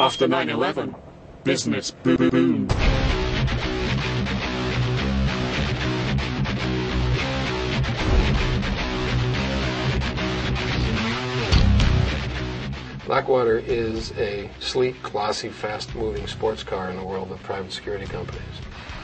After 9/11, business boomed. Blackwater is a sleek, glossy, fast-moving sports car in the world of private security companies.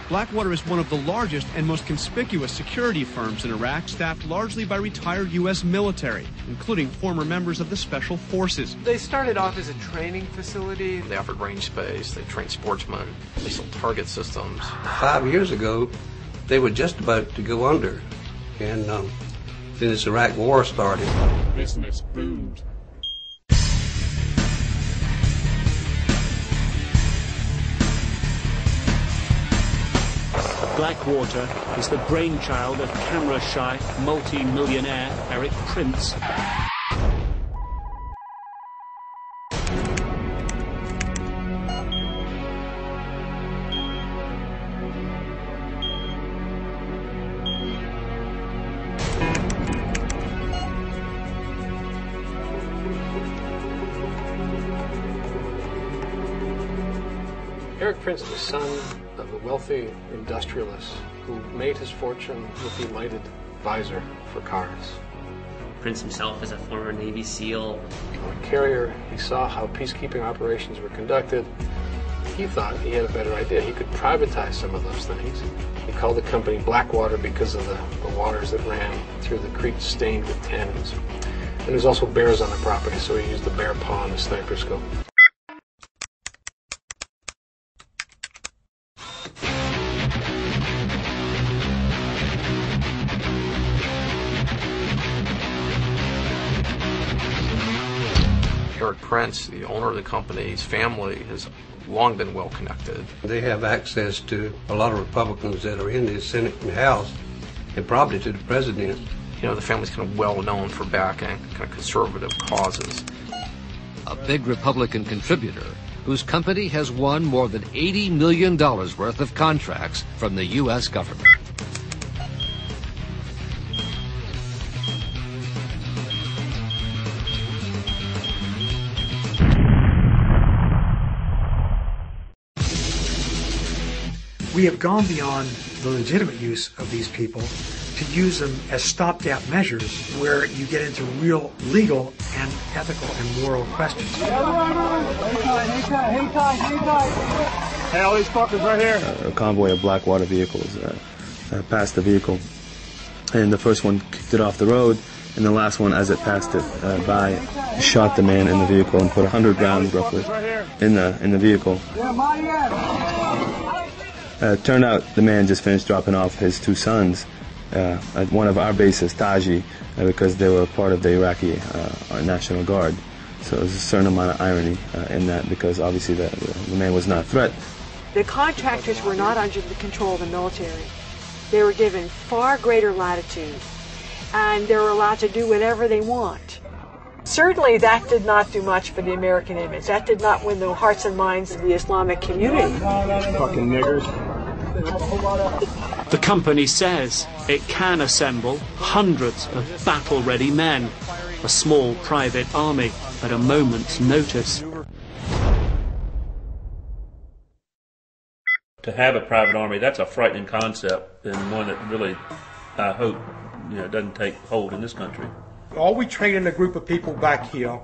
Blackwater is one of the largest and most conspicuous security firms in Iraq, staffed largely by retired U.S. military, including former members of the Special Forces. They started off as a training facility. They offered range space, they trained sportsmen, they sold target systems. 5 years ago, they were just about to go under, and then this Iraq war started. Business boomed. Blackwater is the brainchild of camera-shy, multi-millionaire Eric Prince. Eric Prince is the son of a wealthy industrialist who made his fortune with the United Visor for cars. Prince himself is a former Navy SEAL. On a carrier, he saw how peacekeeping operations were conducted. He thought he had a better idea. He could privatize some of those things. He called the company Blackwater because of the waters that ran through the creek stained with tannins. And there's also bears on the property, so he used the bear paw and the sniper scope. Eric Prince, the owner of the company, his family has long been well connected. They have access to a lot of Republicans that are in the Senate and House, and probably to the president. You know, the family's kind of well known for backing kind of conservative causes. A big Republican contributor whose company has won more than $80 million worth of contracts from the U.S. government. We have gone beyond the legitimate use of these people to use them as stopgap measures where you get into real legal and ethical and moral questions. Hey, all these fuckers right here. A convoy of Blackwater vehicles passed the vehicle, and the first one kicked it off the road, and the last one, as it passed it by, shot the man in the vehicle and put 100 rounds roughly in the vehicle. Turned out the man just finished dropping off his two sons at one of our bases, Taji, because they were part of the Iraqi National Guard. So there's a certain amount of irony in that, because obviously the man was not a threat. The contractors were not under the control of the military. They were given far greater latitude, and they were allowed to do whatever they want. Certainly that did not do much for the American image. That did not win the hearts and minds of the Islamic community. Fucking niggers. The company says it can assemble hundreds of battle-ready men, a small private army at a moment's notice. To have a private army, that's a frightening concept, and one that really, I hope, doesn't take hold in this country. All we train in a group of people back here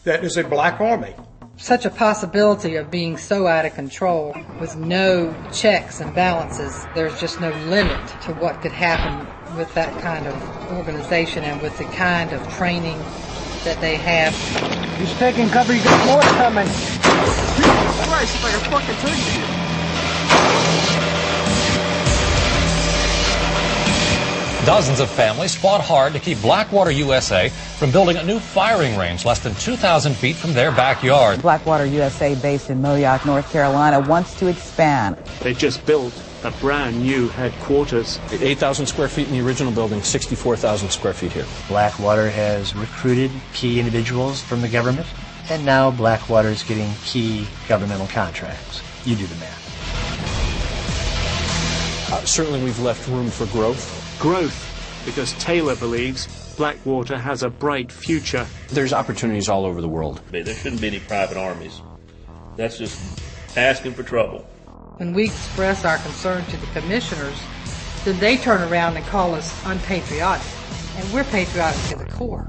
that is a black army. Such a possibility of being so out of control with no checks and balances, there's just no limit to what could happen with that kind of organization and with the kind of training that they have. He's taking cover, you got more coming. Jesus Christ, if I can fucking tell you. Dozens of families fought hard to keep Blackwater, USA from building a new firing range less than 2,000 feet from their backyard. Blackwater, USA, based in Moyock, North Carolina, wants to expand. They just built a brand new headquarters. 8,000 square feet in the original building, 64,000 square feet here. Blackwater has recruited key individuals from the government, and now Blackwater is getting key governmental contracts. You do the math. Certainly we've left room for growth. Growth, because Taylor believes Blackwater has a bright future. There's opportunities all over the world. There shouldn't be any private armies. That's just asking for trouble. When we express our concern to the commissioners, then they turn around and call us unpatriotic. And we're patriotic to the core.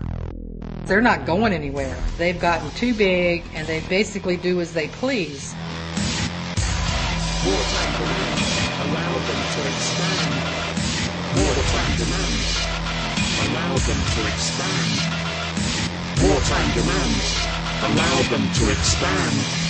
They're not going anywhere. They've gotten too big, and they basically do as they please. Wartime demands allow them to expand. Wartime demands allow them to expand. Wartime demands allow them to expand.